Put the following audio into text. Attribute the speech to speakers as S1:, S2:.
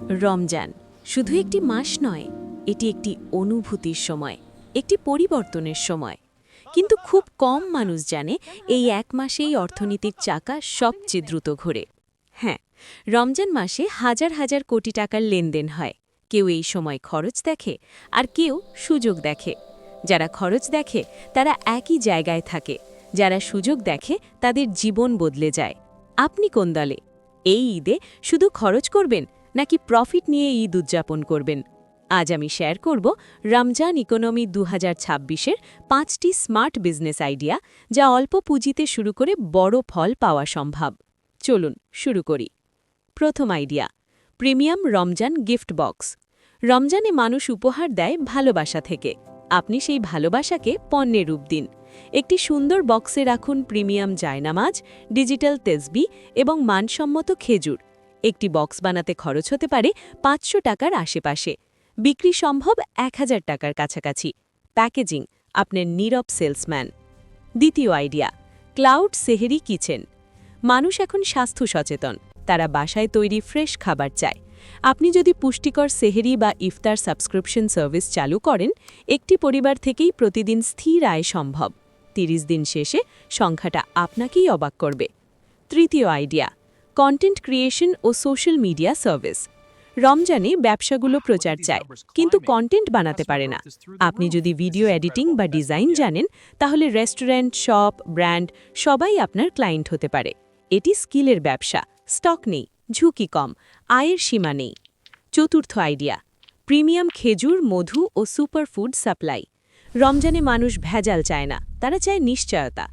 S1: রমজান শুধু একটি মাস নয়, এটি একটি অনুভূতির সময়, একটি পরিবর্তনের সময়। কিন্তু খুব কম মানুষ জানে এই এক মাসেই অর্থনীতির চাকা সবচেয়ে দ্রুত ঘোরে। হ্যাঁ, রমজান মাসে হাজার হাজার কোটি টাকার লেনদেন হয়। কেউ এই সময় খরচ দেখে, আর কেউ সুযোগ দেখে। যারা খরচ দেখে তারা একই জায়গায় থাকে, যারা সুযোগ দেখে তাদের জীবন বদলে যায়। আপনি কোন দলে? এই ঈদে শুধু খরচ করবেন নাকি প্রফিট নিয়ে ঈদ উদযাপন করবেন? আজ আমি শেয়ার করব রমজান ইকোনমি 2026-এর 5টি স্মার্ট বিজনেস আইডিয়া, যা অল্প পুঁজিতে শুরু করে বড় ফল পাওয়া সম্ভব। চলুন শুরু করি। প্রথম idea, premium Ramzan gift box. রমজানে মানুষ উপহার দেয় ভালোবাসা থেকে। আপনি সেই ভালোবাসাকে পণ্যে রূপ দিন। একটি সুন্দর বক্সে রাখুন প্রিমিয়াম জায়নামাজ, ডিজিটাল তেসবি এবং মানসম্মত খেজুর। একটি বক্স বানাতে খরচ হতে পারে 500 টাকার আশেপাশে। বিক্রি সম্ভব 1000 টাকার কাছাকাছি। প্যাকেজিং আপনার নীরব সেলসম্যান। দ্বিতীয় আইডিয়া, ক্লাউড সেহেরি কিচেন। মানুষ এখন স্বাস্থ্য সচেতন, তারা বাসায় তৈরি ফ্রেশ খাবার চায়। আপনি যদি পুষ্টিকর সেহেরি বা ইফতার সাবস্ক্রিপশন সার্ভিস চালু করেন, একটি পরিবার থেকেই প্রতিদিন স্থির আয় সম্ভব। 30 দিন শেষে সংখ্যাটা আপনাকেই অবাক করবে। তৃতীয় আইডিয়া, কন্টেন্ট ক্রিয়েশন ও সোশ্যাল মিডিয়া সার্ভিস। রমজানে ব্যবসাগুলো প্রচার চায়, কিন্তু কন্টেন্ট বানাতে পারে না। আপনি যদি ভিডিও এডিটিং বা ডিজাইন জানেন, তাহলে রেস্টুরেন্ট, শপ, ব্র্যান্ড সবাই আপনার ক্লায়েন্ট হতে পারে। এটি স্কিলের ব্যবসা, স্টক নেই, ঝুঁকি কম, আয়ের সীমা নেই। চতুর্থ আইডিয়া, প্রিমিয়াম খেজুর, মধু ও সুপারফুড সাপ্লাই। রমজানে মানুষ ভেজাল চায় না, তারা চায় নিশ্চয়তা।